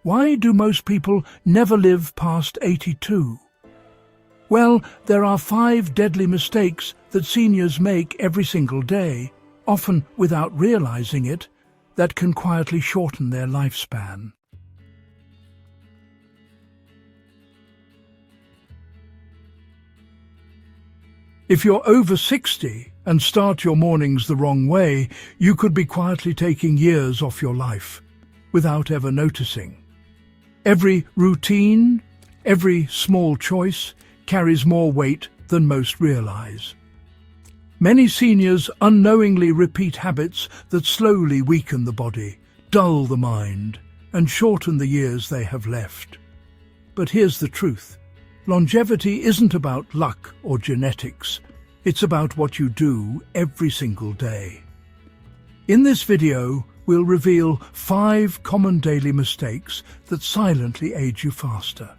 Why do most people never live past 82? Well, there are 5 deadly mistakes that seniors make every single day, often without realizing it, that can quietly shorten their lifespan. If you're over 60 and start your mornings the wrong way, you could be quietly taking years off your life without ever noticing. Every routine, every small choice carries more weight than most realize. Many seniors unknowingly repeat habits that slowly weaken the body, dull the mind, and shorten the years they have left. But here's the truth. Longevity isn't about luck or genetics. It's about what you do every single day. In this video, we'll reveal 5 common daily mistakes that silently age you faster,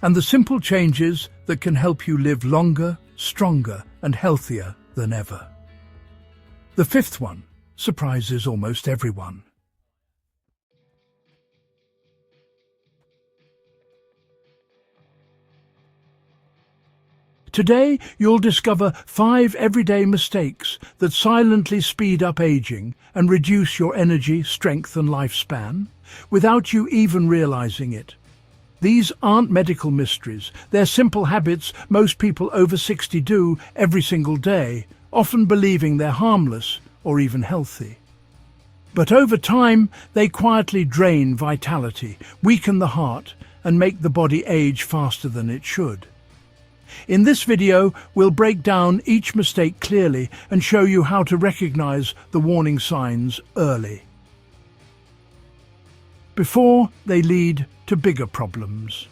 and the simple changes that can help you live longer, stronger, and healthier than ever. The 5th one surprises almost everyone. Today, you'll discover 5 everyday mistakes that silently speed up aging and reduce your energy, strength, and lifespan without you even realizing it. These aren't medical mysteries. They're simple habits most people over 60 do every single day, often believing they're harmless or even healthy. But over time, they quietly drain vitality, weaken the heart, and make the body age faster than it should. In this video, we'll break down each mistake clearly and show you how to recognize the warning signs early, before they lead to bigger problems.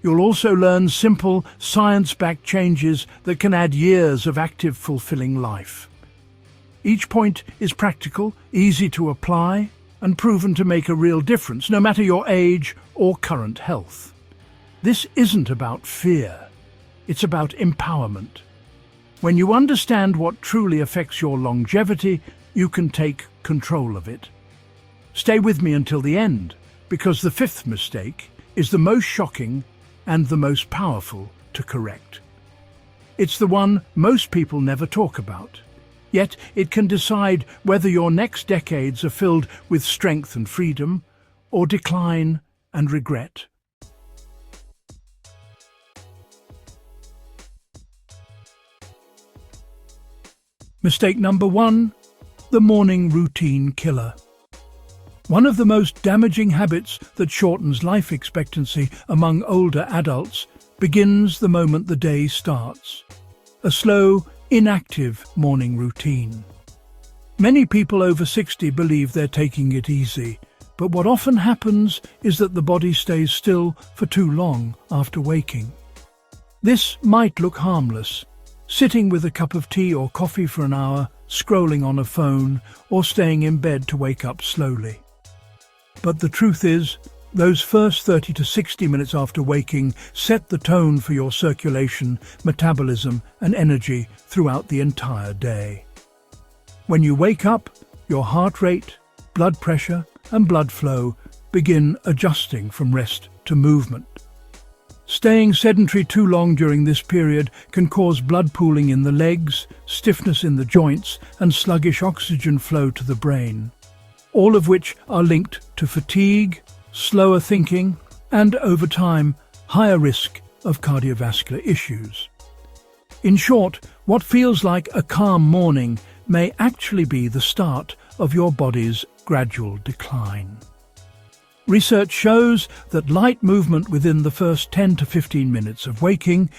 You'll also learn simple, science-backed changes that can add years of active, fulfilling life. Each point is practical, easy to apply, and proven to make a real difference, no matter your age or current health. This isn't about fear. It's about empowerment. When you understand what truly affects your longevity, you can take control of it. Stay with me until the end, because the 5th mistake is the most shocking and the most powerful to correct. It's the one most people never talk about, yet it can decide whether your next decades are filled with strength and freedom, or decline and regret. Mistake number 1, the morning routine killer. One of the most damaging habits that shortens life expectancy among older adults begins the moment the day starts. A slow, inactive morning routine. Many people over 60 believe they're taking it easy, but what often happens is that the body stays still for too long after waking. This might look harmless, sitting with a cup of tea or coffee for an hour, scrolling on a phone, or staying in bed to wake up slowly. But the truth is, those first 30 to 60 minutes after waking set the tone for your circulation, metabolism, and energy throughout the entire day. When you wake up, your heart rate, blood pressure, and blood flow begin adjusting from rest to movement. Staying sedentary too long during this period can cause blood pooling in the legs, stiffness in the joints, and sluggish oxygen flow to the brain, all of which are linked to fatigue, slower thinking, and, over time, higher risk of cardiovascular issues. In short, what feels like a calm morning may actually be the start of your body's gradual decline. Research shows that light movement within the first 10 to 15 minutes of waking,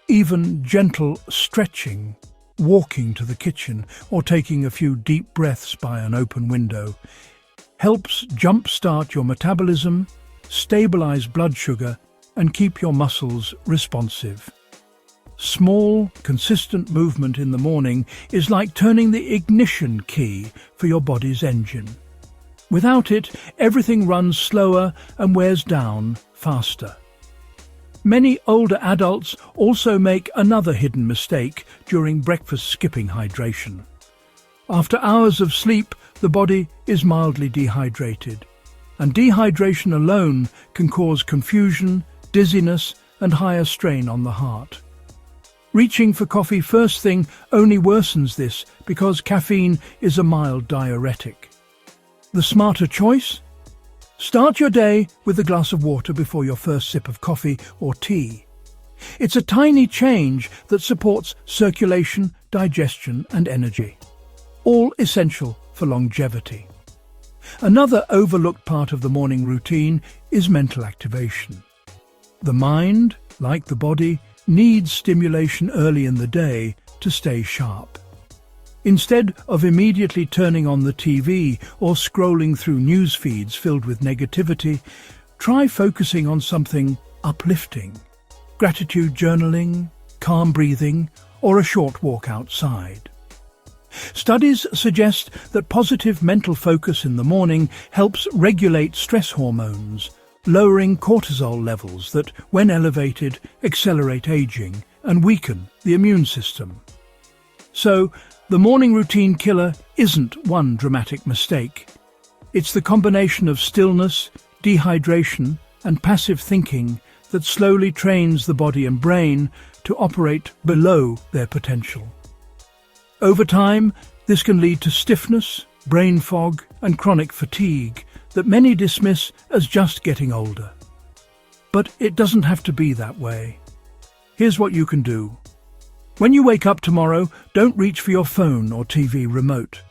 even gentle stretching, walking to the kitchen, or taking a few deep breaths by an open window, helps jumpstart your metabolism, stabilize blood sugar, and keep your muscles responsive. Small, consistent movement in the morning is like turning the ignition key for your body's engine. Without it, everything runs slower and wears down faster. Many older adults also make another hidden mistake during breakfast, skipping hydration. After hours of sleep, the body is mildly dehydrated. and dehydration alone can cause confusion, dizziness, and higher strain on the heart. Reaching for coffee first thing only worsens this because caffeine is a mild diuretic. The smarter choice? Start your day with a glass of water before your first sip of coffee or tea. It's a tiny change that supports circulation, digestion, and energy, all essential for longevity. Another overlooked part of the morning routine is mental activation. The mind, like the body, needs stimulation early in the day to stay sharp. Instead of immediately turning on the TV or scrolling through news feeds filled with negativity, try focusing on something uplifting. Gratitude journaling, calm breathing, or a short walk outside. Studies suggest that positive mental focus in the morning helps regulate stress hormones, lowering cortisol levels that, when elevated, accelerate aging and weaken the immune system. So, the morning routine killer isn't one dramatic mistake. It's the combination of stillness, dehydration, and passive thinking that slowly trains the body and brain to operate below their potential. Over time, this can lead to stiffness, brain fog, and chronic fatigue that many dismiss as just getting older. But it doesn't have to be that way. Here's what you can do. When you wake up tomorrow, don't reach for your phone or TV remote.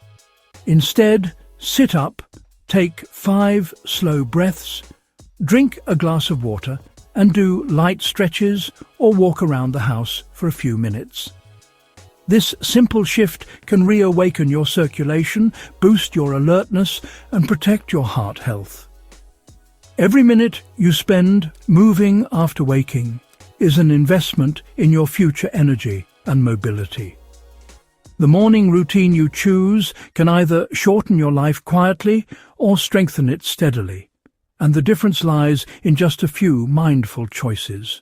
Instead, sit up, take 5 slow breaths, drink a glass of water, and do light stretches or walk around the house for a few minutes. This simple shift can reawaken your circulation, boost your alertness, and protect your heart health. Every minute you spend moving after waking is an investment in your future energy and mobility. The morning routine you choose can either shorten your life quietly or strengthen it steadily, and the difference lies in just a few mindful choices.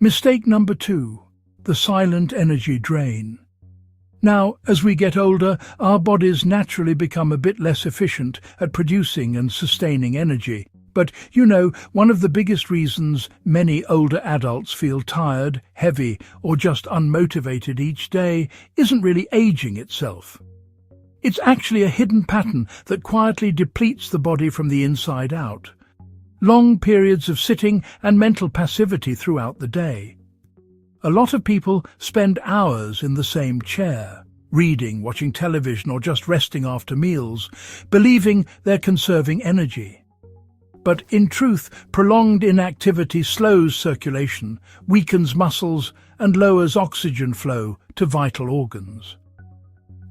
Mistake number 2, the silent energy drain. Now, as we get older, our bodies naturally become a bit less efficient at producing and sustaining energy. But, one of the biggest reasons many older adults feel tired, heavy, or just unmotivated each day isn't really aging itself. It's actually a hidden pattern that quietly depletes the body from the inside out. Long periods of sitting and mental passivity throughout the day. A lot of people spend hours in the same chair, reading, watching television, or just resting after meals, believing they're conserving energy. But in truth, prolonged inactivity slows circulation, weakens muscles, and lowers oxygen flow to vital organs.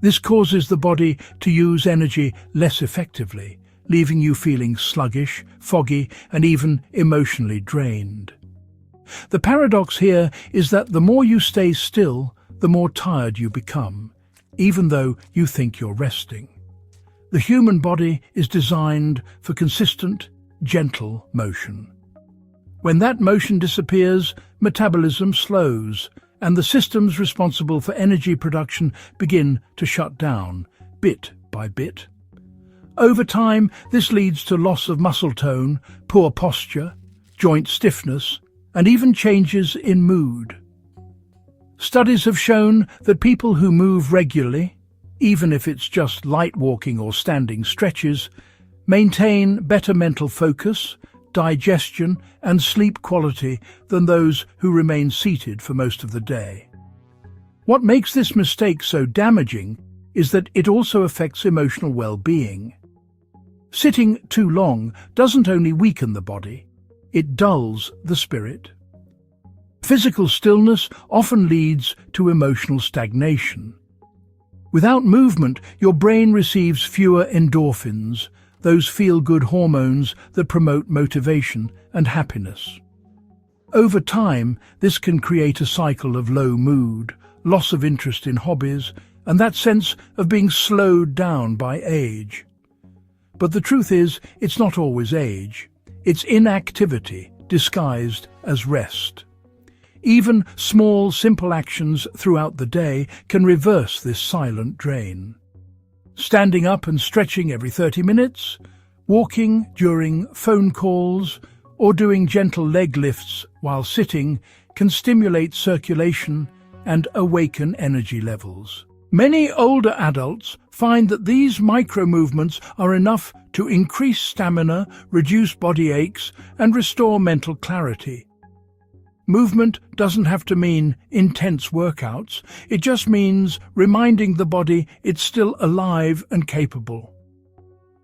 This causes the body to use energy less effectively, leaving you feeling sluggish, foggy, and even emotionally drained. The paradox here is that the more you stay still, the more tired you become, even though you think you're resting. The human body is designed for consistent, gentle motion. When that motion disappears, metabolism slows, and the systems responsible for energy production begin to shut down, bit by bit. Over time, this leads to loss of muscle tone, poor posture, joint stiffness, and even changes in mood. Studies have shown that people who move regularly, even if it's just light walking or standing stretches, maintain better mental focus, digestion, and sleep quality than those who remain seated for most of the day. What makes this mistake so damaging is that it also affects emotional well-being. Sitting too long doesn't only weaken the body, it dulls the spirit. Physical stillness often leads to emotional stagnation. Without movement, your brain receives fewer endorphins, those feel-good hormones that promote motivation and happiness. Over time, this can create a cycle of low mood, loss of interest in hobbies, and that sense of being slowed down by age. But the truth is, it's not always age. It's inactivity disguised as rest. Even small, simple actions throughout the day can reverse this silent drain. Standing up and stretching every 30 minutes, walking during phone calls, or doing gentle leg lifts while sitting can stimulate circulation and awaken energy levels. Many older adults find that these micro-movements are enough to increase stamina, reduce body aches, and restore mental clarity. Movement doesn't have to mean intense workouts. It just means reminding the body it's still alive and capable.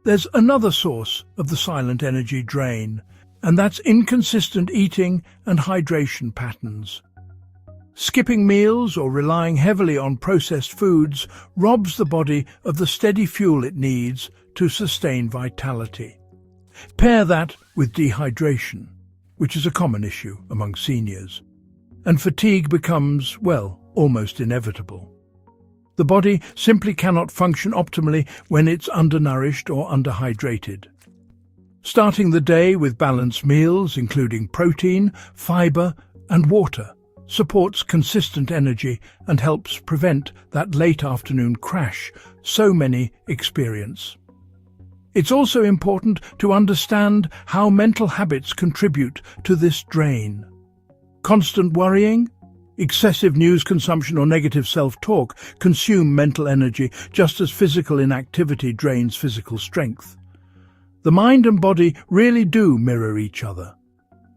There's another source of the silent energy drain, and that's inconsistent eating and hydration patterns. Skipping meals or relying heavily on processed foods robs the body of the steady fuel it needs to sustain vitality. Pair that with dehydration, which is a common issue among seniors, and fatigue becomes, well, almost inevitable. The body simply cannot function optimally when it's undernourished or underhydrated. Starting the day with balanced meals, including protein, fiber, and water, supports consistent energy and helps prevent that late afternoon crash so many experience. It's also important to understand how mental habits contribute to this drain. Constant worrying, excessive news consumption or negative self-talk consume mental energy just as physical inactivity drains physical strength. The mind and body really do mirror each other.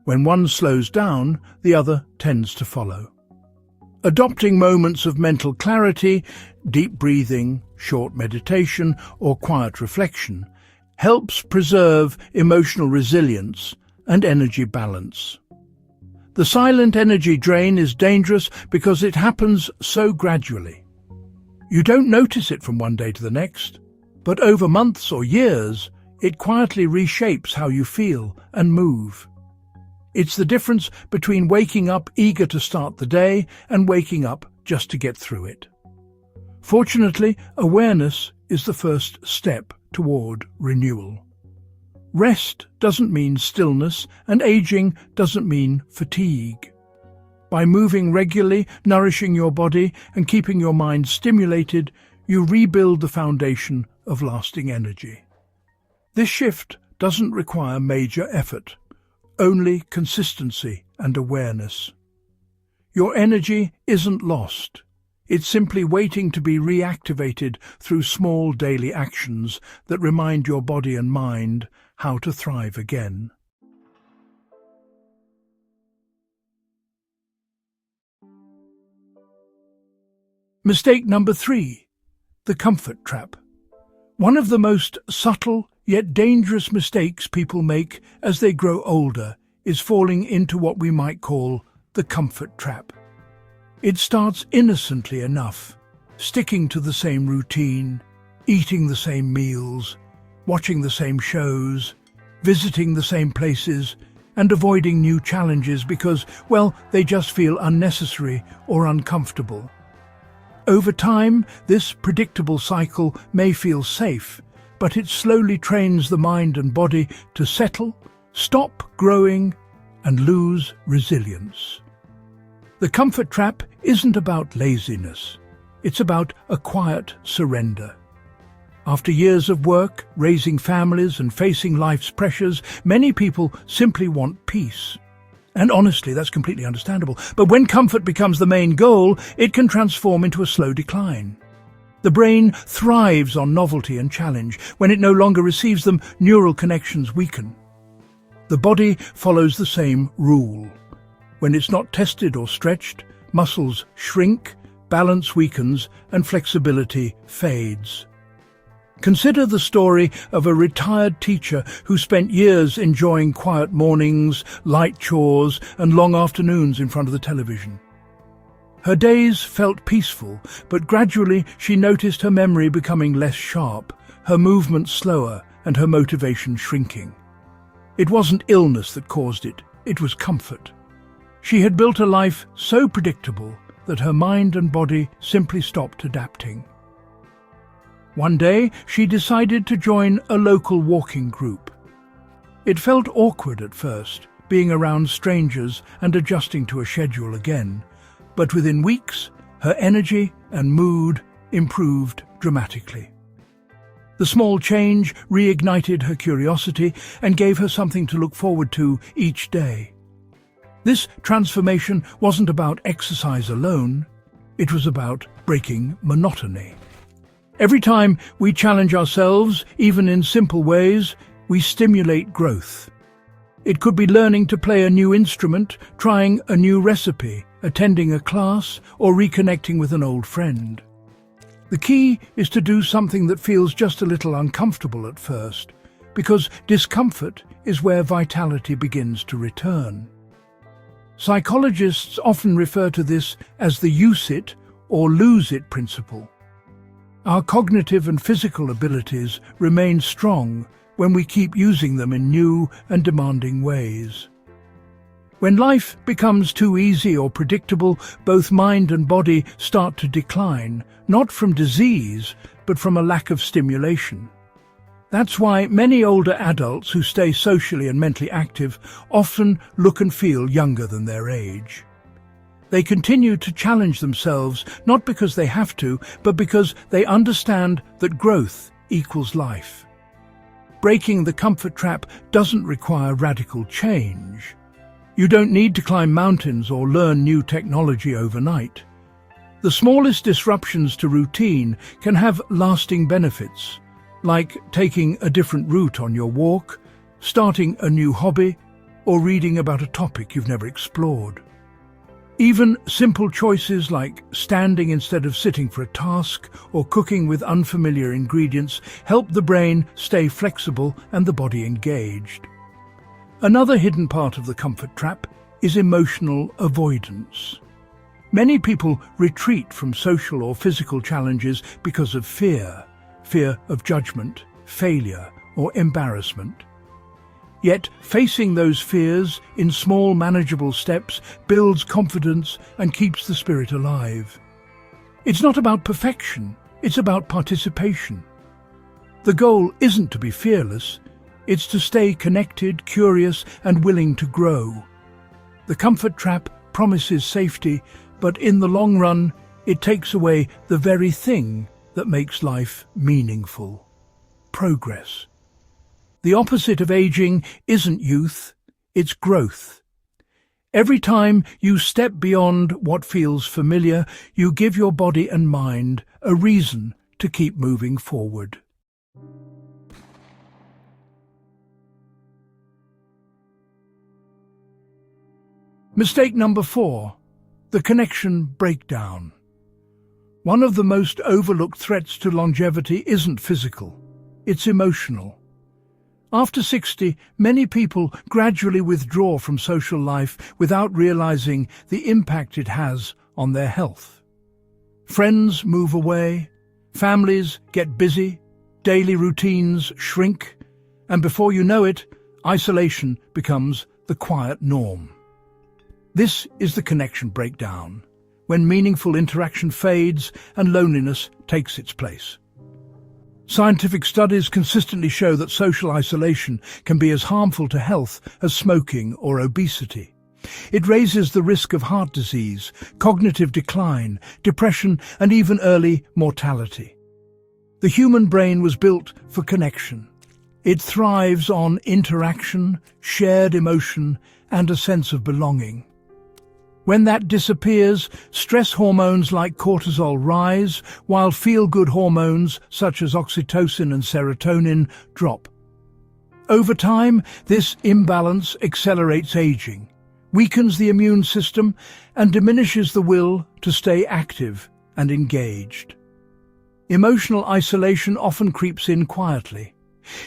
When one slows down, the other tends to follow. Adopting moments of mental clarity, deep breathing, short meditation, or quiet reflection helps preserve emotional resilience and energy balance. The silent energy drain is dangerous because it happens so gradually. You don't notice it from one day to the next, but over months or years, it quietly reshapes how you feel and move. It's the difference between waking up eager to start the day and waking up just to get through it. Fortunately, awareness is the first step toward renewal. Rest doesn't mean stillness, and aging doesn't mean fatigue. By moving regularly, nourishing your body, and keeping your mind stimulated, you rebuild the foundation of lasting energy. This shift doesn't require major effort, only consistency and awareness. Your energy isn't lost. It's simply waiting to be reactivated through small daily actions that remind your body and mind how to thrive again. Mistake number 3, the comfort trap. One of the most subtle yet dangerous mistakes people make as they grow older is falling into what we might call the comfort trap. It starts innocently enough, sticking to the same routine, eating the same meals, watching the same shows, visiting the same places, and avoiding new challenges because, well, they just feel unnecessary or uncomfortable. Over time, this predictable cycle may feel safe, but it slowly trains the mind and body to settle, stop growing, and lose resilience. The comfort trap isn't about laziness. It's about a quiet surrender. After years of work, raising families, and facing life's pressures, many people simply want peace. And honestly, that's completely understandable. But when comfort becomes the main goal, it can transform into a slow decline. The brain thrives on novelty and challenge. When it no longer receives them, neural connections weaken. The body follows the same rule. When it's not tested or stretched, muscles shrink, balance weakens, and flexibility fades. Consider the story of a retired teacher who spent years enjoying quiet mornings, light chores, and long afternoons in front of the television. Her days felt peaceful, but gradually she noticed her memory becoming less sharp, her movement slower, and her motivation shrinking. It wasn't illness that caused it, it was comfort. She had built a life so predictable that her mind and body simply stopped adapting. One day, she decided to join a local walking group. It felt awkward at first, being around strangers and adjusting to a schedule again. But within weeks, her energy and mood improved dramatically. The small change reignited her curiosity and gave her something to look forward to each day. This transformation wasn't about exercise alone, it was about breaking monotony. Every time we challenge ourselves, even in simple ways, we stimulate growth. It could be learning to play a new instrument, trying a new recipe, attending a class, or reconnecting with an old friend. The key is to do something that feels just a little uncomfortable at first, because discomfort is where vitality begins to return. Psychologists often refer to this as the use it or lose it principle. Our cognitive and physical abilities remain strong when we keep using them in new and demanding ways. When life becomes too easy or predictable, both mind and body start to decline, not from disease, but from a lack of stimulation. That's why many older adults who stay socially and mentally active often look and feel younger than their age. They continue to challenge themselves, not because they have to, but because they understand that growth equals life. Breaking the comfort trap doesn't require radical change. You don't need to climb mountains or learn new technology overnight. The smallest disruptions to routine can have lasting benefits, like taking a different route on your walk, starting a new hobby, or reading about a topic you've never explored. Even simple choices like standing instead of sitting for a task or cooking with unfamiliar ingredients help the brain stay flexible and the body engaged. Another hidden part of the comfort trap is emotional avoidance. Many people retreat from social or physical challenges because of fear of judgment, failure, or embarrassment. Yet facing those fears in small, manageable steps builds confidence and keeps the spirit alive. It's not about perfection, it's about participation. The goal isn't to be fearless, it's to stay connected, curious, and willing to grow. The comfort trap promises safety, but in the long run, it takes away the very thing that makes life meaningful: progress. The opposite of aging isn't youth, it's growth. Every time you step beyond what feels familiar, you give your body and mind a reason to keep moving forward. Mistake number 4, the connection breakdown. One of the most overlooked threats to longevity isn't physical, it's emotional. After 60, many people gradually withdraw from social life without realizing the impact it has on their health. Friends move away, families get busy, daily routines shrink, and before you know it, isolation becomes the quiet norm. This is the connection breakdown, when meaningful interaction fades and loneliness takes its place. Scientific studies consistently show that social isolation can be as harmful to health as smoking or obesity. It raises the risk of heart disease, cognitive decline, depression, and even early mortality. The human brain was built for connection. It thrives on interaction, shared emotion, and a sense of belonging. When that disappears, stress hormones like cortisol rise, while feel-good hormones such as oxytocin and serotonin drop. Over time, this imbalance accelerates aging, weakens the immune system, and diminishes the will to stay active and engaged. Emotional isolation often creeps in quietly.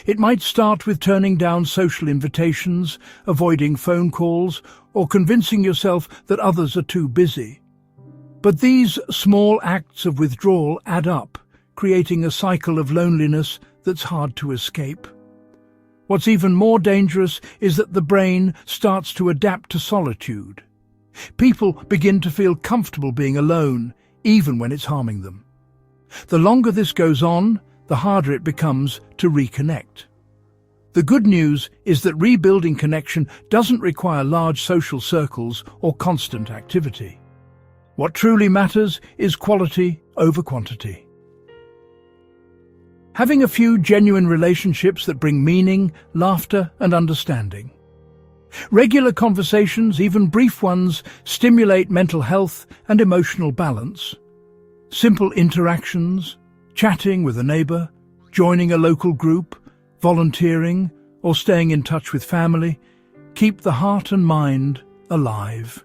It might start with turning down social invitations, avoiding phone calls, or convincing yourself that others are too busy. But these small acts of withdrawal add up, creating a cycle of loneliness that's hard to escape. What's even more dangerous is that the brain starts to adapt to solitude. People begin to feel comfortable being alone, even when it's harming them. The longer this goes on, the harder it becomes to reconnect. The good news is that rebuilding connection doesn't require large social circles or constant activity. What truly matters is quality over quantity. Having a few genuine relationships that bring meaning, laughter, and understanding. Regular conversations, even brief ones, stimulate mental health and emotional balance. Simple interactions, chatting with a neighbor, joining a local group, volunteering, or staying in touch with family, keep the heart and mind alive.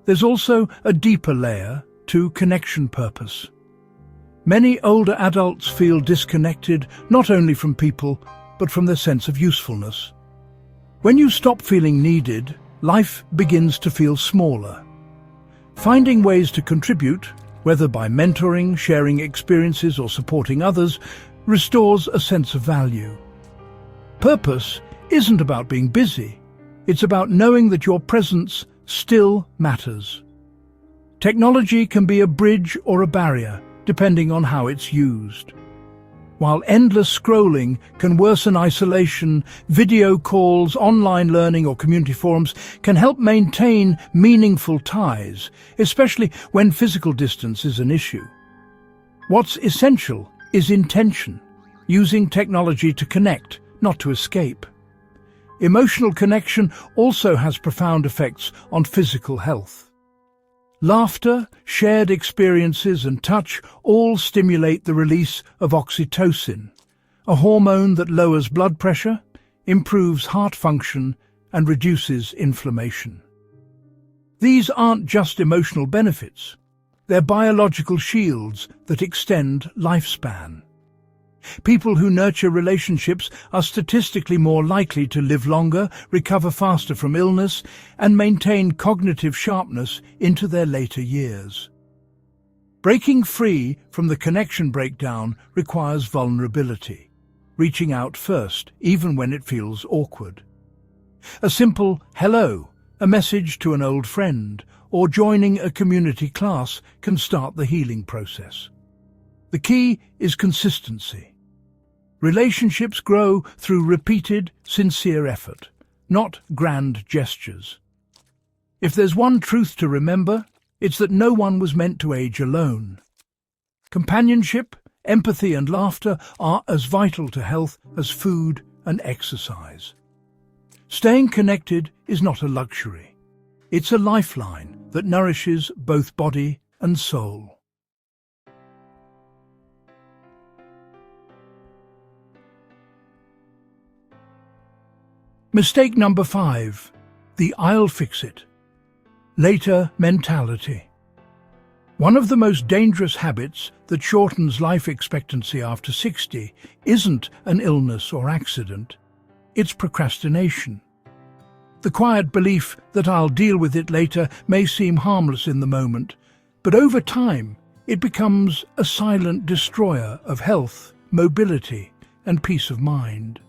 There's also a deeper layer to connection purpose. Many older adults feel disconnected not only from people, but from their sense of usefulness. When you stop feeling needed, life begins to feel smaller. Finding ways to contribute, whether by mentoring, sharing experiences, or supporting others, restores a sense of value. Purpose isn't about being busy. It's about knowing that your presence still matters. Technology can be a bridge or a barrier, depending on how it's used. While endless scrolling can worsen isolation, video calls, online learning, or community forums can help maintain meaningful ties, especially when physical distance is an issue. What's essential is intention, using technology to connect, not to escape. Emotional connection also has profound effects on physical health. Laughter, shared experiences, and touch all stimulate the release of oxytocin, a hormone that lowers blood pressure, improves heart function, and reduces inflammation. These aren't just emotional benefits. They're biological shields that extend lifespan. People who nurture relationships are statistically more likely to live longer, recover faster from illness, and maintain cognitive sharpness into their later years. Breaking free from the connection breakdown requires vulnerability, reaching out first, even when it feels awkward. A simple hello, a message to an old friend, or joining a community class can start the healing process. The key is consistency. Relationships grow through repeated, sincere effort, not grand gestures. If there's one truth to remember, it's that no one was meant to age alone. Companionship, empathy, and laughter are as vital to health as food and exercise. Staying connected is not a luxury. It's a lifeline that nourishes both body and soul. Mistake number 5. The "I'll fix it" later mentality. One of the most dangerous habits that shortens life expectancy after 60 isn't an illness or accident. It's procrastination. The quiet belief that I'll deal with it later may seem harmless in the moment, but over time it becomes a silent destroyer of health, mobility, and peace of mind.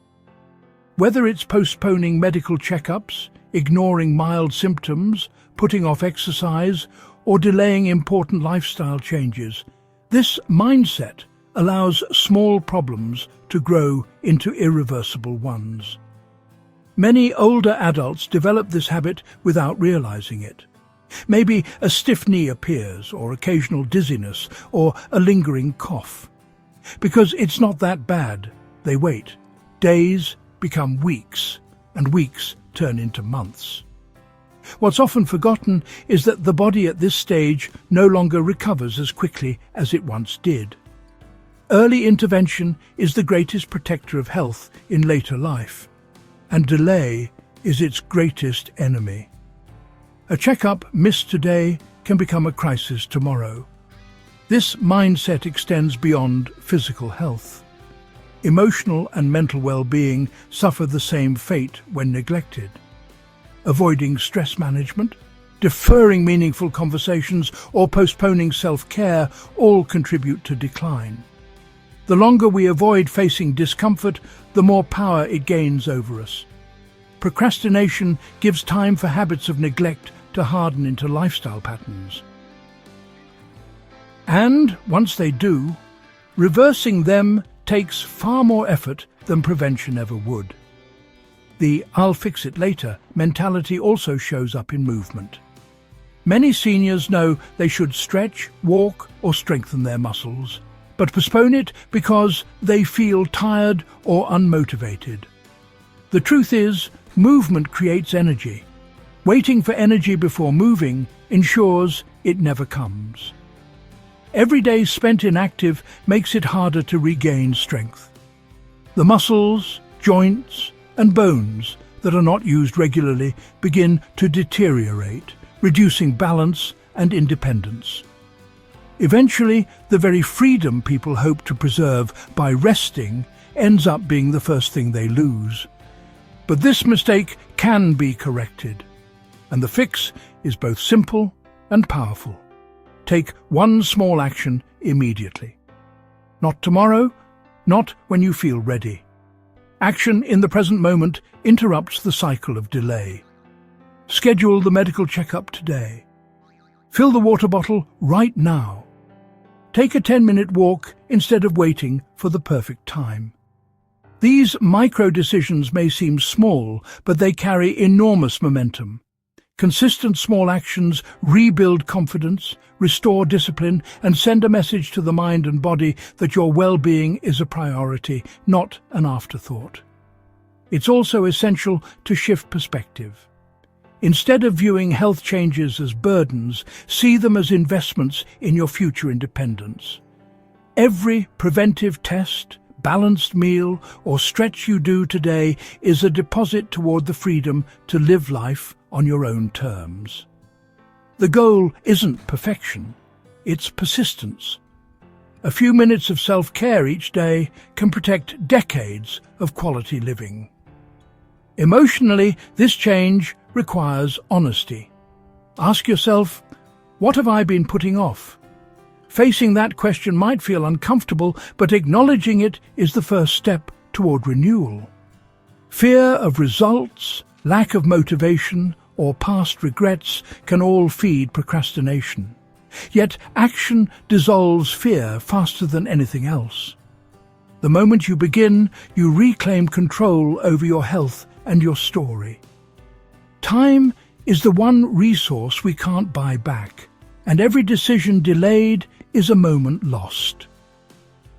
Whether it's postponing medical checkups, ignoring mild symptoms, putting off exercise, or delaying important lifestyle changes, this mindset allows small problems to grow into irreversible ones. Many older adults develop this habit without realizing it. Maybe a stiff knee appears, or occasional dizziness, or a lingering cough. Because it's not that bad, they wait. Days become weeks, and weeks turn into months. What's often forgotten is that the body at this stage no longer recovers as quickly as it once did. Early intervention is the greatest protector of health in later life, and delay is its greatest enemy. A checkup missed today can become a crisis tomorrow. This mindset extends beyond physical health. Emotional and mental well-being suffer the same fate when neglected. Avoiding stress management, deferring meaningful conversations, or postponing self-care all contribute to decline. The longer we avoid facing discomfort, the more power it gains over us. Procrastination gives time for habits of neglect to harden into lifestyle patterns. And once they do, reversing them takes far more effort than prevention ever would. The "I'll fix it later" mentality also shows up in movement. Many seniors know they should stretch, walk, or strengthen their muscles, but postpone it because they feel tired or unmotivated. The truth is, movement creates energy. Waiting for energy before moving ensures it never comes. Every day spent inactive makes it harder to regain strength. The muscles, joints, and bones that are not used regularly begin to deteriorate, reducing balance and independence. Eventually, the very freedom people hope to preserve by resting ends up being the first thing they lose. But this mistake can be corrected, and the fix is both simple and powerful. Take one small action immediately. Not tomorrow, not when you feel ready. Action in the present moment interrupts the cycle of delay. Schedule the medical checkup today. Fill the water bottle right now. Take a 10-minute walk instead of waiting for the perfect time. These micro-decisions may seem small, but they carry enormous momentum. Consistent small actions rebuild confidence, restore discipline, and send a message to the mind and body that your well-being is a priority, not an afterthought. It's also essential to shift perspective. Instead of viewing health changes as burdens, see them as investments in your future independence. Every preventive test, balanced meal, or stretch you do today is a deposit toward the freedom to live life on your own terms. The goal isn't perfection, it's persistence. A few minutes of self-care each day can protect decades of quality living. Emotionally, this change requires honesty. Ask yourself, what have I been putting off? Facing that question might feel uncomfortable, but acknowledging it is the first step toward renewal. Fear of results, lack of motivation, or past regrets can all feed procrastination. Yet action dissolves fear faster than anything else. The moment you begin, you reclaim control over your health and your story. Time is the one resource we can't buy back, and every decision delayed is a moment lost.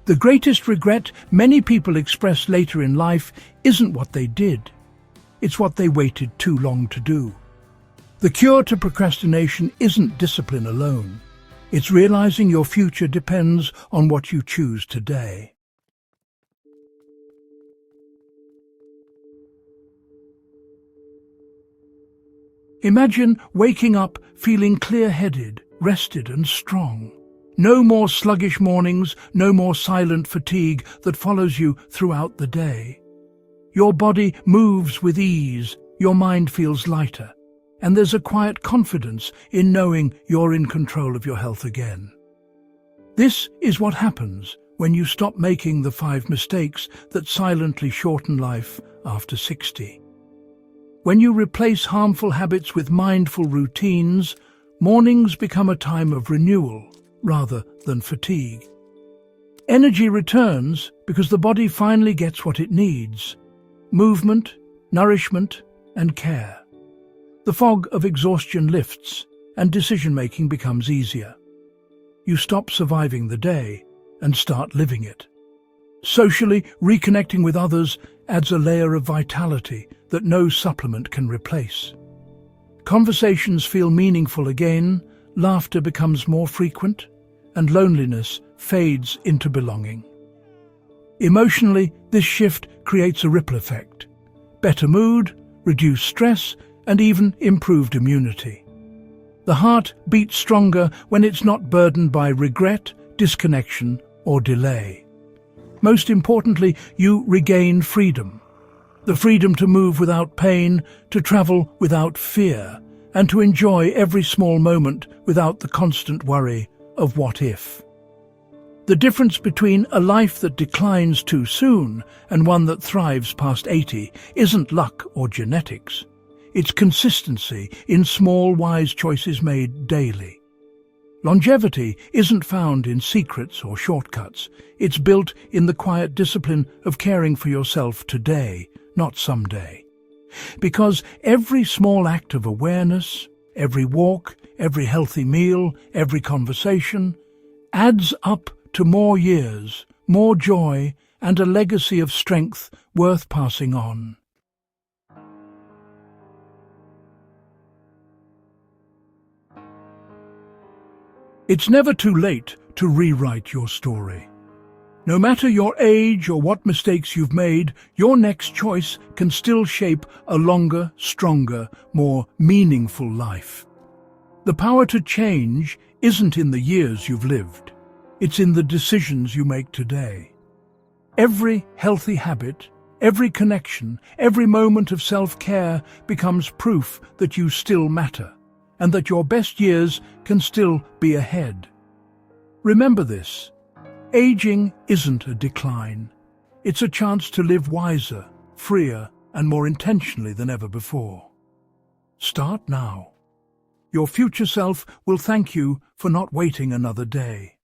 The greatest regret many people express later in life isn't what they did, it's what they waited too long to do. The cure to procrastination isn't discipline alone. It's realizing your future depends on what you choose today. Imagine waking up feeling clear-headed, rested and strong. No more sluggish mornings, no more silent fatigue that follows you throughout the day. Your body moves with ease, your mind feels lighter, and there's a quiet confidence in knowing you're in control of your health again. This is what happens when you stop making the 5 mistakes that silently shorten life after 60. When you replace harmful habits with mindful routines, mornings become a time of renewal rather than fatigue. Energy returns because the body finally gets what it needs: movement, nourishment, and care. The fog of exhaustion lifts, and decision-making becomes easier. You stop surviving the day and start living it. Socially, reconnecting with others adds a layer of vitality that no supplement can replace. Conversations feel meaningful again, laughter becomes more frequent, and loneliness fades into belonging. Emotionally, this shift creates a ripple effect: better mood, reduced stress, and even improved immunity. The heart beats stronger when it's not burdened by regret, disconnection, or delay. Most importantly, you regain freedom. The freedom to move without pain, to travel without fear, and to enjoy every small moment without the constant worry of what if. The difference between a life that declines too soon and one that thrives past 80 isn't luck or genetics. It's consistency in small, wise choices made daily. Longevity isn't found in secrets or shortcuts. It's built in the quiet discipline of caring for yourself today, not someday. Because every small act of awareness, every walk, every healthy meal, every conversation, adds up to more years, more joy, and a legacy of strength worth passing on. It's never too late to rewrite your story. No matter your age or what mistakes you've made, your next choice can still shape a longer, stronger, more meaningful life. The power to change isn't in the years you've lived. It's in the decisions you make today. Every healthy habit, every connection, every moment of self-care becomes proof that you still matter, and that your best years can still be ahead. Remember this: aging isn't a decline. It's a chance to live wiser, freer, and more intentionally than ever before. Start now. Your future self will thank you for not waiting another day.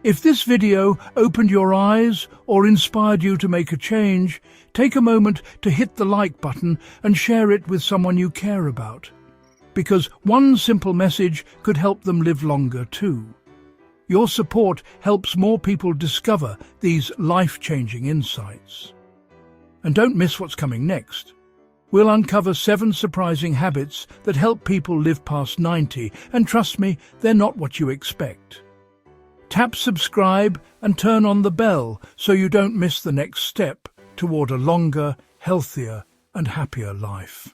If this video opened your eyes or inspired you to make a change, take a moment to hit the like button and share it with someone you care about. Because one simple message could help them live longer too. Your support helps more people discover these life-changing insights. And don't miss what's coming next. We'll uncover 7 surprising habits that help people live past 90, and trust me, they're not what you expect. Tap subscribe and turn on the bell so you don't miss the next step toward a longer, healthier, and happier life.